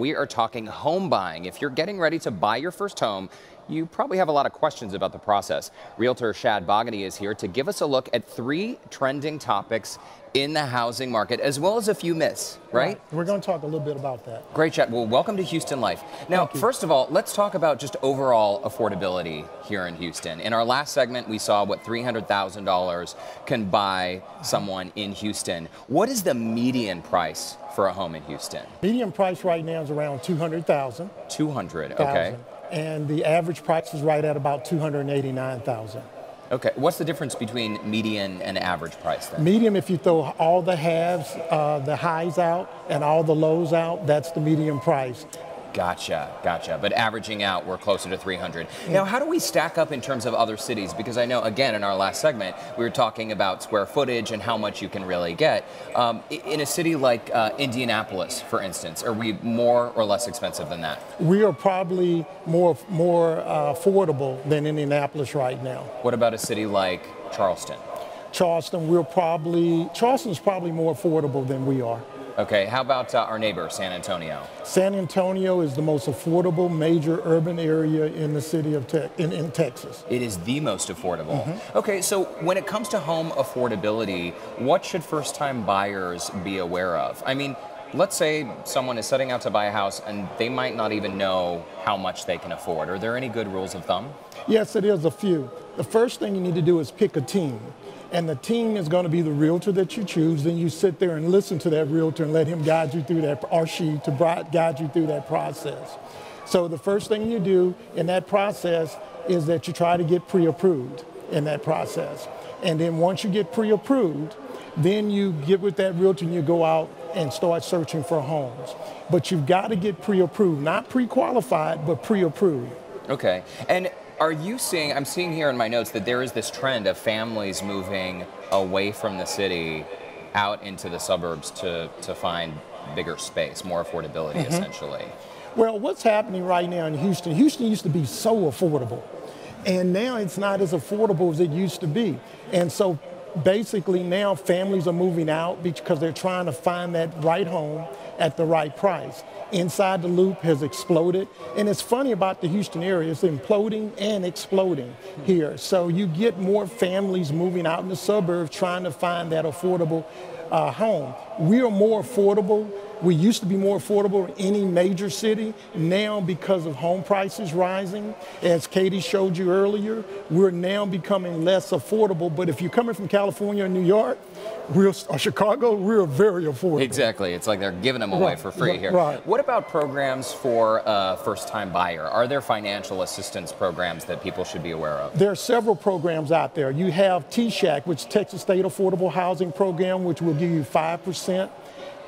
We are talking home buying. If you're getting ready to buy your first home, you probably have a lot of questions about the process. Realtor Shad Bogany is here to give us a look at 3 trending topics in the housing market, as well as a few myths, right? We're going to talk a little bit about that. Great, Shad. Well, welcome to Houston Life. Now, first of all, let's talk about just overall affordability here in Houston. In our last segment, we saw what $300,000 can buy someone in Houston. What is the median price for a home in Houston? Median price right now is around $200,000. 200, okay. And the average price is right at about $289,000. Okay, what's the difference between median and average price then? Median, if you throw all the halves, the highs out and all the lows out, that's the median price. Gotcha. But averaging out, we're closer to 300. Now, how do we stack up in terms of other cities? Because I know, again, in our last segment, we were talking about square footage and how much you can really get. In a city like Indianapolis, for instance, are we more or less expensive than that? We are probably more affordable than Indianapolis right now. What about a city like Charleston? Charleston's probably more affordable than we are. Okay, how about our neighbor, San Antonio? San Antonio is the most affordable major urban area in the city of in Texas. It is the most affordable. Okay, so when it comes to home affordability, what should first-time buyers be aware of? I mean, let's say someone is setting out to buy a house and they might not even know how much they can afford. Are there any good rules of thumb? Yes, it is a few. The first thing you need to do is pick a team. And the team is going to be the realtor that you choose. Then you sit there and listen to that realtor and let him guide you through that, or she to guide you through that process. So the first thing you do in that process is that you try to get pre-approved in that process. And then once you get pre-approved, then you get with that realtor and you go out and start searching for homes. But you've got to get pre-approved, not pre-qualified, but pre-approved. Okay. And are you seeing, I'm seeing here in my notes that there is this trend of families moving away from the city out into the suburbs to find bigger space, more affordability, essentially. Well, what's happening right now in Houston used to be so affordable, and now it's not as affordable as it used to be. And so basically now families are moving out because they're trying to find that right home at the right price. Inside the Loop has exploded. And it's funny about the Houston area, it's imploding and exploding here. So you get more families moving out in the suburbs trying to find that affordable home. We are more affordable. We used to be more affordable in any major city. Now, because of home prices rising, as Katie showed you earlier, we're now becoming less affordable. But if you're coming from California or New York, or Chicago, we're very affordable. Exactly. It's like they're giving them away for free here. Right. What about programs for a first-time buyer? Are there financial assistance programs that people should be aware of? There are several programs out there. You have TSHAC, which is Texas State Affordable Housing Program, which will give you 5%.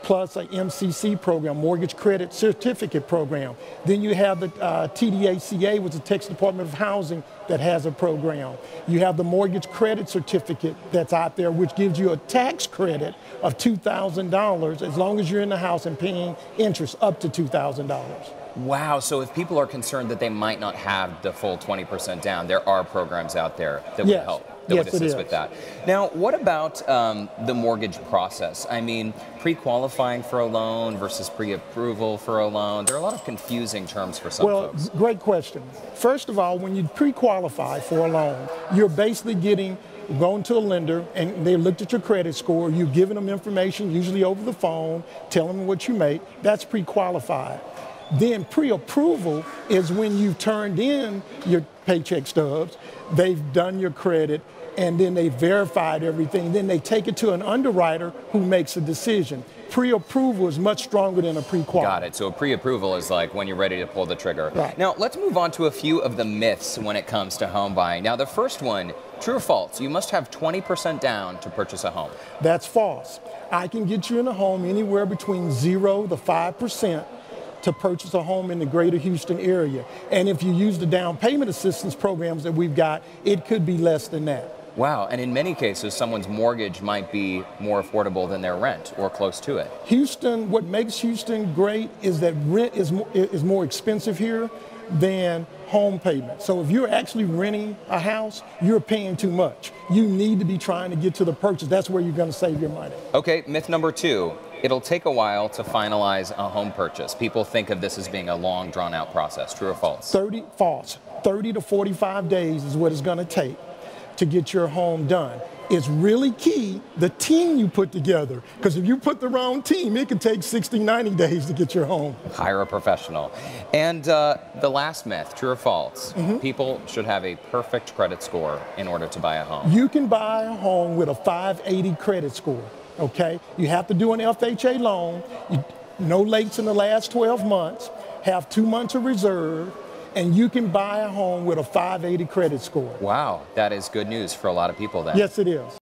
Plus a MCC program, Mortgage Credit Certificate program. Then you have the TDACA, which is the Texas Department of Housing, that has a program. You have the Mortgage Credit Certificate that's out there, which gives you a tax credit of $2,000 as long as you're in the house and paying interest up to $2,000. Wow, so if people are concerned that they might not have the full 20% down, there are programs out there that would help, that would assist with that. Now, what about the mortgage process? I mean, pre-qualifying for a loan versus pre-approval for a loan. There are a lot of confusing terms for some folks. Well, great question. First of all, when you pre-qualify for a loan, you're basically going to a lender and they looked at your credit score, you've given them information, usually over the phone, telling them what you make. That's pre-qualified. Then pre-approval is when you've turned in your paycheck stubs, they've done your credit, and then they verified everything. Then they take it to an underwriter who makes a decision. Pre-approval is much stronger than a pre-qual. Got it. So a pre-approval is like when you're ready to pull the trigger. Right. Now, let's move on to a few of the myths when it comes to home buying. Now, the first one, true or false, you must have 20% down to purchase a home. That's false. I can get you in a home anywhere between 0 to 5% to purchase a home in the greater Houston area. And if you use the down payment assistance programs that we've got, it could be less than that. Wow, and in many cases, someone's mortgage might be more affordable than their rent or close to it. Houston, what makes Houston great is that rent is more expensive here than home payment. So if you're actually renting a house, you're paying too much. You need to be trying to get to the purchase. That's where you're going to save your money. Okay, myth number 2. It'll take a while to finalize a home purchase. People think of this as being a long, drawn-out process. True or false? False. 30 to 45 days is what it's going to take to get your home done. It's really key, the team you put together, because if you put the wrong team, it can take 60, 90 days to get your home. Hire a professional. And the last myth, true or false, people should have a perfect credit score in order to buy a home. You can buy a home with a 580 credit score, okay? You have to do an FHA loan, no lates in the last 12 months, have 2 months of reserve, and you can buy a home with a 580 credit score. Wow, that is good news for a lot of people then. Yes, it is.